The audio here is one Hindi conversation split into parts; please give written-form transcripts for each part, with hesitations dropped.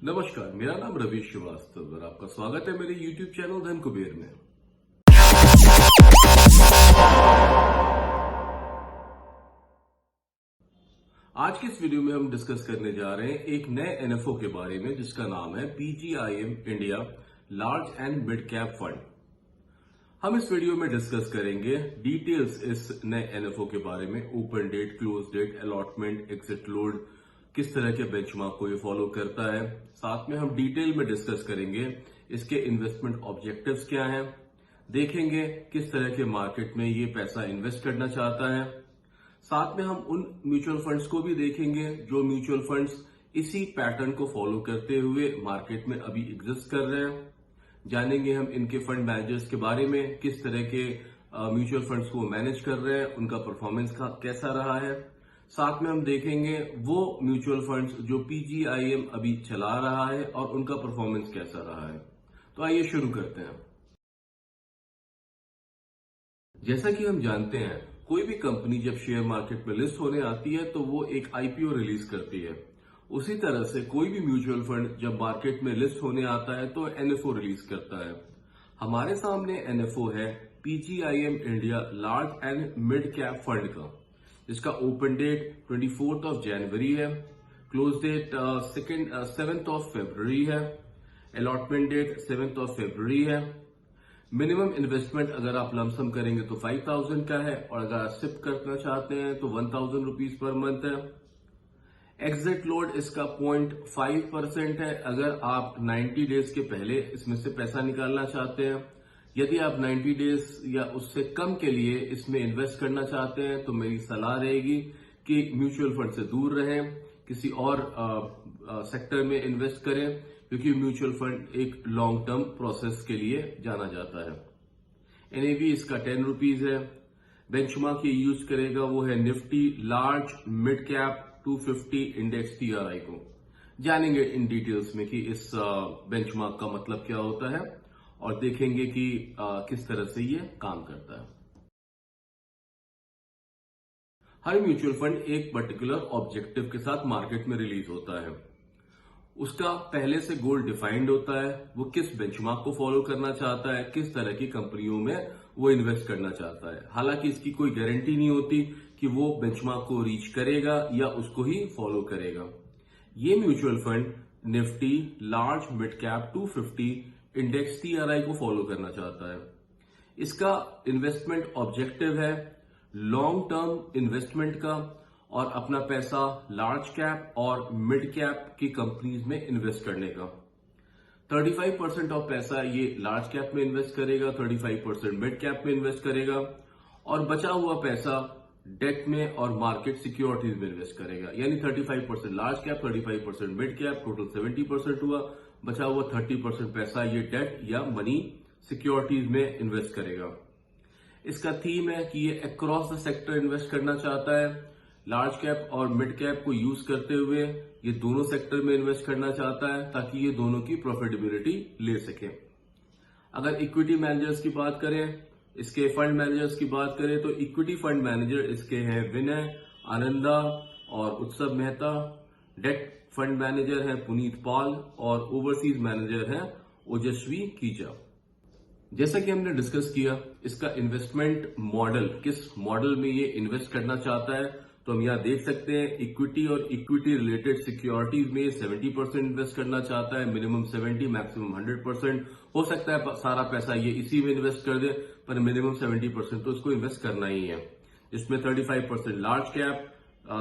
नमस्कार, मेरा नाम रवीश श्रीवास्तव और आपका स्वागत है मेरे YouTube चैनल धन कुबेर में। आज की इस वीडियो में हम डिस्कस करने जा रहे हैं एक नए NFO के बारे में जिसका नाम है PGIM India large and mid cap fund. हम इस वीडियो में डिस्कस करेंगे डिटेल्स इस नए NFO के बारे में, open date, close date, allotment, exit load, किस तरह के बेंचमार्क को ये फॉलो करता है। साथ में हम डिटेल में डिस्कस करेंगे इसके इन्वेस्टमेंट ऑब्जेक्टिव्स क्या हैं, देखेंगे किस तरह के मार्केट में ये पैसा इन्वेस्ट करना चाहता है। साथ में हम उन म्यूचुअल फंड्स को भी देखेंगे जो म्यूचुअल फंड्स इसी पैटर्न को फॉलो करते हुए मार्केट में अभी एग्जिस्ट कर रहे हैं। जानेंगे हम इनके फंड मैनेजर्स के बारे में, किस तरह के म्यूचुअल फंड्स को मैनेज कर रहे हैं, उनका परफॉर्मेंस कैसा रहा है। साथ में हम देखेंगे वो म्यूचुअल फंड्स जो PGIM अभी चला रहा है और उनका परफॉर्मेंस कैसा रहा है। तो आइए शुरू करते हैं। जैसा कि हम जानते हैं, कोई भी कंपनी जब शेयर मार्केट में लिस्ट होने आती है तो वो एक IPO रिलीज करती है। उसी तरह से कोई भी म्यूचुअल फंड जब मार्केट में लिस्ट होने आता है तो NFO रिलीज करता है। हमारे सामने NFO है PGIM India large and mid cap fund का, जिसका ओपन डेट 24 जनवरी है, क्लोज डेट 7 फरवरी है, अलॉटमेंट डेट 7 फरवरी है। मिनिमम इन्वेस्टमेंट अगर आप लमसम करेंगे तो 5000 का है और अगर आप सिप करना चाहते हैं तो 1000 रुपीज पर मंथ है। एग्जिट लोड इसका 0.5% है अगर आप 90 डेज के पहले इसमें से पैसा निकालना चाहते हैं। यदि आप 90 डेज या उससे कम के लिए इसमें इन्वेस्ट करना चाहते हैं तो मेरी सलाह रहेगी कि म्यूचुअल फंड से दूर रहें, किसी और सेक्टर में इन्वेस्ट करें, क्योंकि म्यूचुअल फंड एक लॉन्ग टर्म प्रोसेस के लिए जाना जाता है। NAV इसका 10 रुपीज है। बेंचमार्क ये यूज करेगा वो है Nifty large mid cap 250 index TRI को। जानेंगे इन डिटेल्स में कि इस बेंचमार्क का मतलब क्या होता है और देखेंगे कि किस तरह से ये काम करता है। हर म्यूचुअल फंड एक पर्टिकुलर ऑब्जेक्टिव के साथ मार्केट में रिलीज होता है। उसका पहले से गोल डिफाइंड होता है, वो किस बेंचमार्क को फॉलो करना चाहता है, किस तरह की कंपनियों में वो इन्वेस्ट करना चाहता है। हालांकि इसकी कोई गारंटी नहीं होती कि वो बेंचमार्क को रीच करेगा या उसको ही फॉलो करेगा। ये mutual fund Nifty large mid cap 250 index TRI को फॉलो करना चाहता है। इसका इन्वेस्टमेंट ऑब्जेक्टिव है लॉन्ग टर्म इन्वेस्टमेंट का और अपना पैसा लार्ज कैप और मिड कैप की कंपनीज में इन्वेस्ट करने का। 35% ऑफ पैसा ये लार्ज कैप में इन्वेस्ट करेगा, 35% मिड कैप में इन्वेस्ट करेगा और बचा हुआ पैसा डेट में और मार्केट सिक्योरिटीज में इन्वेस्ट करेगा। यानी 35% large cap, 35% mid cap, total 70% हुआ। बचा हुआ 30% पैसा ये डेट या मनी सिक्योरिटीज में इन्वेस्ट करेगा। इसका थीम है कि ये अक्रॉस द सेक्टर इन्वेस्ट करना चाहता है। लार्ज कैप और मिड कैप को यूज करते हुए ये दोनों सेक्टर में इन्वेस्ट करना चाहता है ताकि ये दोनों की प्रॉफिटेबिलिटी ले सके। अगर इक्विटी मैनेजर्स की बात करें, इसके फंड मैनेजर्स की बात करें तो इक्विटी फंड मैनेजर इसके हैं विनय, आनंदा और उत्सव मेहता। डेट फंड मैनेजर है पुनीत पाल और ओवरसीज मैनेजर है ओजस्वी कीजा। जैसा कि हमने डिस्कस किया, इसका इन्वेस्टमेंट मॉडल, किस मॉडल में ये इन्वेस्ट करना चाहता है, तो हम यहां देख सकते हैं इक्विटी और इक्विटी रिलेटेड सिक्योरिटीज में 70% इन्वेस्ट करना चाहता है। Minimum 70, maximum 100%। हो सकता है सारा पैसा ये इसी में इन्वेस्ट कर दे, पर मिनिमम 70% तो इसको इन्वेस्ट करना ही है। जिसमें 35% लार्ज कैप,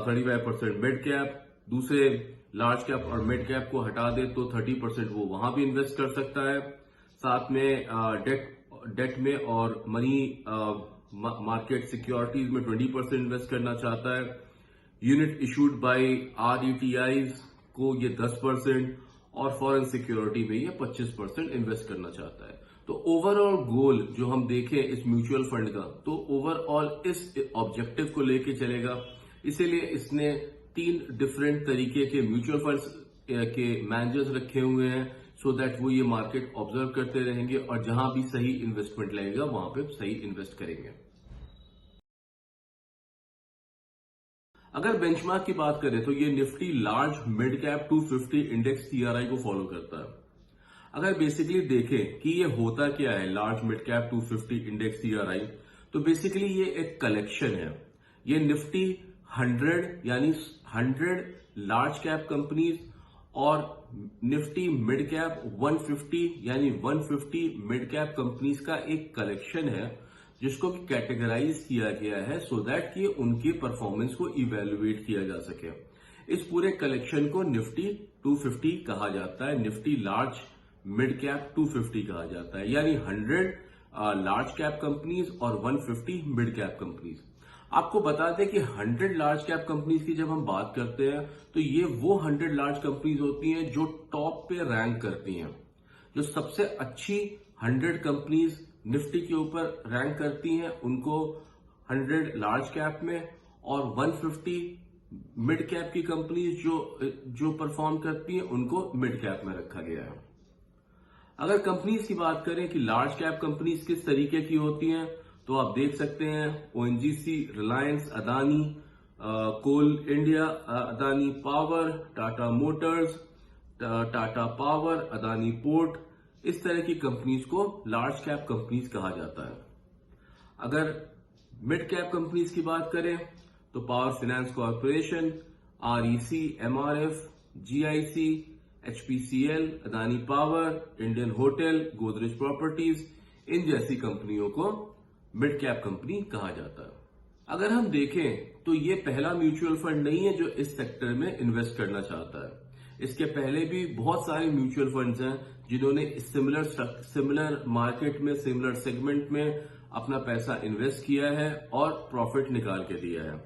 35% मिड कैप, दूसरे लार्ज कैप और मिड कैप को हटा दे तो 30% वो वहां भी इन्वेस्ट कर सकता है। साथ में डेट में और मनी मार्केट सिक्योरिटीज में 20% इन्वेस्ट करना चाहता है। यूनिट इशूड बाय RETIs को ये 10% और फॉरेन सिक्योरिटी में ये 25% इन्वेस्ट करना चाहता है। तो ओवरऑल गोल जो हम देखें इस म्यूचुअल फंड का, तो ओवरऑल इस ऑब्जेक्टिव को लेके चलेगा। इसीलिए इसने 3 डिफरेंट तरीके के म्यूचुअल फंड्स के मैनेजर्स रखे हुए हैं, सो दैट वो ये मार्केट ऑब्जर्व करते रहेंगे और जहां भी सही इन्वेस्टमेंट लगेगा वहां पे सही इन्वेस्ट करेंगे। अगर बेंचमार्क की बात करें तो ये Nifty large mid cap 250 index TRI को फॉलो करता है। अगर बेसिकली देखें कि ये होता क्या है large mid cap 250 index TRI, तो बेसिकली ये एक कलेक्शन है। ये निफ्टी 100 यानी 100 लार्ज कैप कंपनीज और निफ्टी मिड कैप 150 यानी 150 मिड कैप कंपनीज का एक कलेक्शन है, जिसको कैटेगराइज किया गया है सो दैट कि उनके परफॉर्मेंस को इवेल्युएट किया जा सके। इस पूरे कलेक्शन को निफ्टी 250 कहा जाता है, निफ्टी लार्ज मिड कैप 250 कहा जाता है, यानी 100 लार्ज कैप कंपनीज और 150 मिड कैप कंपनीज। आपको बता दें कि 100 लार्ज कैप कंपनीज की जब हम बात करते हैं तो ये वो 100 लार्ज कंपनीज होती हैं जो टॉप पे रैंक करती हैं, जो सबसे अच्छी 100 कंपनीज निफ्टी के ऊपर रैंक करती हैं उनको 100 लार्ज कैप में, और 150 मिड कैप की कंपनीज जो परफॉर्म करती हैं उनको मिड कैप में रखा गया है। अगर कंपनीज की बात करें कि लार्ज कैप कंपनीज किस तरीके की होती हैं, तो आप देख सकते हैं ONGC, Reliance, Adani, Coal India, Adani power, Tata Motors, Tata power, Adani port, इस तरह की कंपनीज को लार्ज कैप कंपनीज कहा जाता है। अगर मिड कैप कंपनीज की बात करें तो Power Finance Corporation, REC, MRF, GIC, HPCL, Adani power, Indian hotel, Godrej properties, इन जैसी कंपनियों को मिड कैप कंपनी कहा जाता है। अगर हम देखें तो ये पहला म्यूचुअल फंड नहीं है जो इस सेक्टर में इन्वेस्ट करना चाहता है। इसके पहले भी बहुत सारे म्यूचुअल फंड्स हैं जिन्होंने सिमिलर मार्केट में, सिमिलर सेगमेंट में अपना पैसा इन्वेस्ट किया है और प्रॉफिट निकाल के दिया है।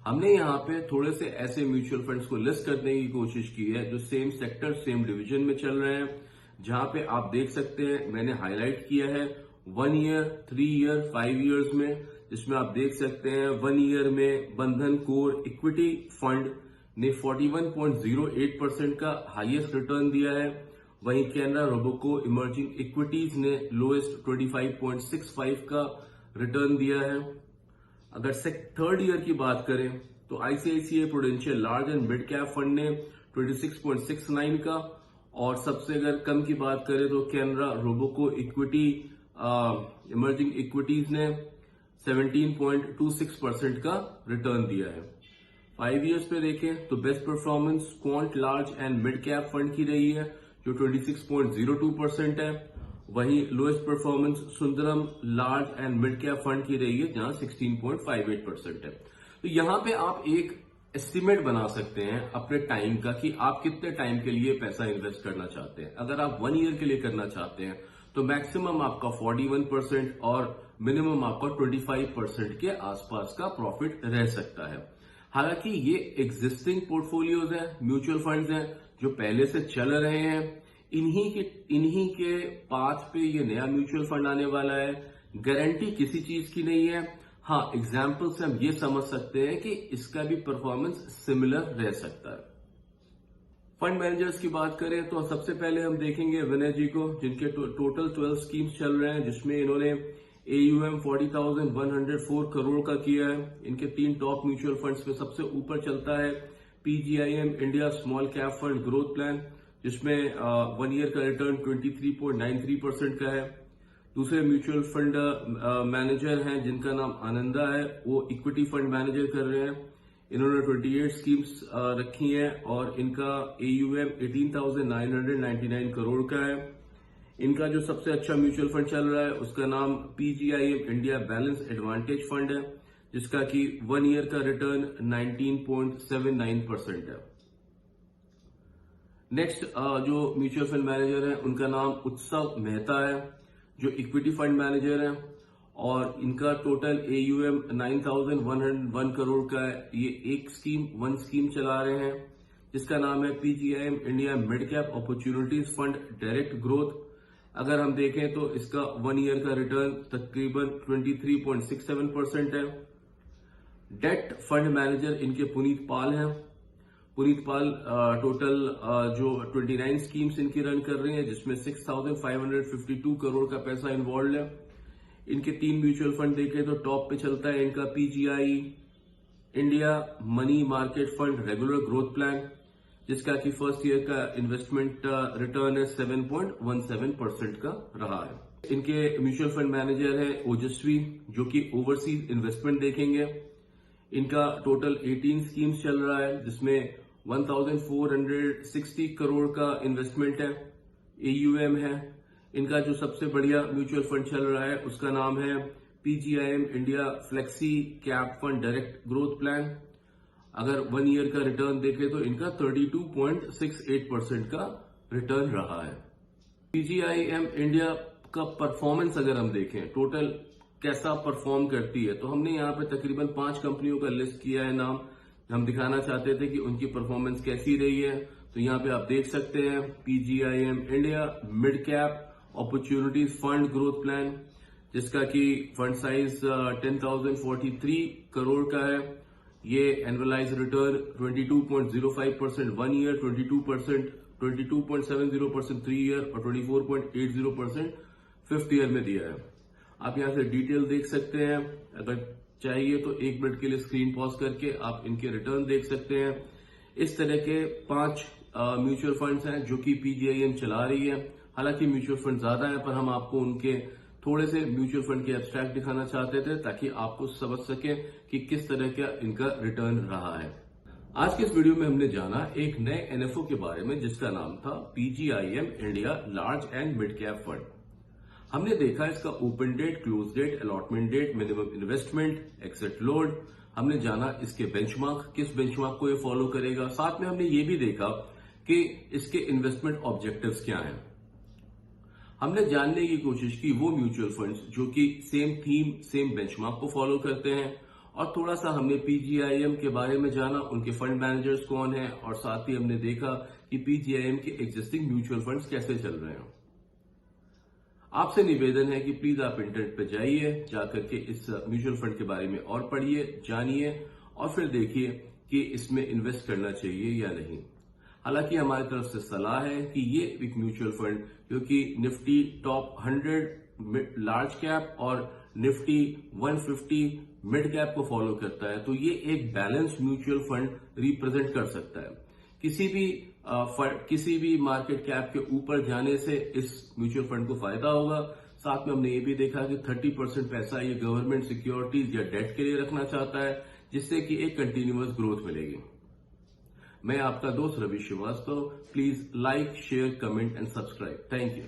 हमने यहाँ पे थोड़े से ऐसे म्यूचुअल फंड्स को लिस्ट करने की कोशिश की है जो सेम सेक्टर, सेम डिवीजन में चल रहे हैं, जहां पे आप देख सकते हैं मैंने हाईलाइट किया है 1 ईयर, 3 ईयर, 5 ईयर्स में, जिसमें आप देख सकते हैं 1 ईयर में बंधन कोर इक्विटी फंड ने 41.08% का हाईएस्ट रिटर्न दिया है। वहीं कैनरा रोबोको इमर्जिंग इक्विटीज ने लोएस्ट 25.65 का रिटर्न दिया है। अगर थर्ड ईयर की बात करें तो ICICI prudential large and mid cap fund ने 26.69 का, और सबसे अगर कम की बात करें तो कैनरा रोबोको इक्विटी इमर्जिंग इक्विटीज ने 17.26% का रिटर्न दिया है। 5 ईयर्स पे देखें तो best performance quant large and mid cap fund की रही है जो 26.02% है। वहीं lowest performance Sundaram large and mid cap fund की रही है जहां 16.58% है। तो यहां पे आप एक एस्टिमेट बना सकते हैं अपने टाइम का कि आप कितने टाइम के लिए पैसा इन्वेस्ट करना चाहते हैं। अगर आप 1 ईयर के लिए करना चाहते हैं तो मैक्सिमम आपका 41% और मिनिमम आपका 25% के आसपास का प्रॉफिट रह सकता है। हालांकि ये एग्जिस्टिंग पोर्टफोलियोज हैं, म्यूचुअल फंड्स हैं जो पहले से चल रहे हैं, इन्हीं के पाथ पे ये नया म्यूचुअल फंड आने वाला है। गारंटी किसी चीज की नहीं है। हाँ, एग्जाम्पल से हम ये समझ सकते हैं कि इसका भी परफॉर्मेंस सिमिलर रह सकता है। फंड मैनेजर्स की बात करें तो सबसे पहले हम देखेंगे विनय जी को, जिनके टोटल 12 स्कीम्स चल रहे हैं, जिसमें इन्होंने AUM 40,104 करोड़ का किया है। इनके 3 टॉप म्यूचुअल फंड्स में सबसे ऊपर चलता है PGIM India small cap fund growth plan, जिसमें 1 ईयर का रिटर्न 23.93% का है। दूसरे म्यूचुअल फंड मैनेजर हैं जिनका नाम आनंदा है, वो इक्विटी फंड मैनेजर कर रहे हैं। इन्होंने 28 स्कीम्स रखी हैं और इनका AUM 18,999 करोड़ का है। इनका जो सबसे अच्छा म्यूचुअल फंड चल रहा है उसका नाम PGIM India balance advantage fund है, जिसका कि 1 ईयर का रिटर्न 19.79% है। नेक्स्ट जो म्यूचुअल फंड मैनेजर है उनका नाम उत्सव मेहता है, जो इक्विटी फंड मैनेजर है, और इनका टोटल AUM 9,101 करोड़ का है। ये एक स्कीम चला रहे हैं जिसका नाम है PGIM India mid cap opportunities fund direct growth. अगर हम देखें तो इसका 1 ईयर का रिटर्न तकरीबन 23.67% है। डेट फंड मैनेजर इनके पुनीत पाल हैं। पुनीत पाल टोटल जो 29 स्कीम्स इनकी रन कर रही हैं, जिसमें 6,552 करोड़ का पैसा इन्वॉल्व है। इनके 3 म्यूचुअल फंड देखें तो टॉप पे चलता है इनका PGI India money market fund regular growth plan, जिसका कि फर्स्ट ईयर का इन्वेस्टमेंट रिटर्न है 7.17% का रहा है। इनके म्यूचुअल फंड मैनेजर है ओजस्वी, जो कि ओवरसीज इन्वेस्टमेंट देखेंगे। इनका टोटल 18 स्कीम्स चल रहा है, जिसमें 1460 करोड़ का इन्वेस्टमेंट है, AUM है। इनका जो सबसे बढ़िया म्यूचुअल फंड चल रहा है उसका नाम है PGIM India flexi cap fund direct growth plan. अगर 1 ईयर का रिटर्न देखें तो इनका 32.68% का रिटर्न रहा है। PGIM इंडिया का परफॉर्मेंस अगर हम देखें टोटल कैसा परफॉर्म करती है, तो हमने यहाँ पे तकरीबन 5 कंपनियों का लिस्ट किया है नाम। हम दिखाना चाहते थे कि उनकी परफॉर्मेंस कैसी रही है। तो यहाँ पे आप देख सकते हैं PGIM India mid cap opportunities fund growth plan, जिसका कि फंड साइज 10,043 करोड़ का है। ये एनुअलाइज रिटर्न 22.05% 1 ईयर, 22%, 22.70% 3 ईयर और 24.80% 5th ईयर में दिया है। आप यहां से डिटेल देख सकते हैं। अगर चाहिए तो 1 मिनट के लिए स्क्रीन पॉज करके आप इनके रिटर्न देख सकते हैं। इस तरह के 5 म्यूचुअल फंड्स हैं जो कि PGIM चला रही है। हालांकि म्यूचुअल फंड ज्यादा है, पर हम आपको उनके थोड़े से म्यूचुअल फंड के एब्स्ट्रैक्ट दिखाना चाहते थे ताकि आपको समझ सके कि किस तरह का इनका रिटर्न रहा है। आज के इस वीडियो में हमने जाना एक नए NFO के बारे में, जिसका नाम था PGIM India large and mid cap fund. हमने देखा इसका open date, close date, allotment date, minimum investment, exit load. हमने जाना इसके बेंचमार्क, किस बेंचमार्क को ये फॉलो करेगा। साथ में हमने ये भी देखा कि इसके इन्वेस्टमेंट ऑब्जेक्टिव्स क्या हैं। हमने जानने की कोशिश की वो म्यूचुअल फंड्स जो कि सेम थीम, सेम बेंचमार्क को फॉलो करते हैं, और थोड़ा सा हमने PGIM के बारे में जाना, उनके फंड मैनेजर्स कौन हैं, और साथ ही हमने देखा कि PGIM के एग्जिस्टिंग म्यूचुअल फंड्स कैसे चल रहे हैं। आपसे निवेदन है कि प्लीज आप इंटरनेट पे जाइए, जाकर के इस म्यूचुअल फंड के बारे में और पढ़िए, जानिए और फिर देखिए कि इसमें इन्वेस्ट करना चाहिए या नहीं। हालांकि हमारी तरफ से सलाह है कि ये एक म्यूचुअल फंड क्योंकि निफ्टी टॉप 100 लार्ज कैप और निफ्टी 150 मिड कैप को फॉलो करता है, तो ये एक बैलेंस म्यूचुअल फंड रिप्रेजेंट कर सकता है। किसी भी मार्केट कैप के ऊपर जाने से इस म्यूचुअल फंड को फायदा होगा। साथ में हमने ये भी देखा कि 30% पैसा ये गवर्नमेंट सिक्योरिटीज या डेट के लिए रखना चाहता है, जिससे कि एक कंटिन्यूअस ग्रोथ मिलेगी। मैं आपका दोस्त Ravi Shrivastava. Please like, share, comment and subscribe. Thank you.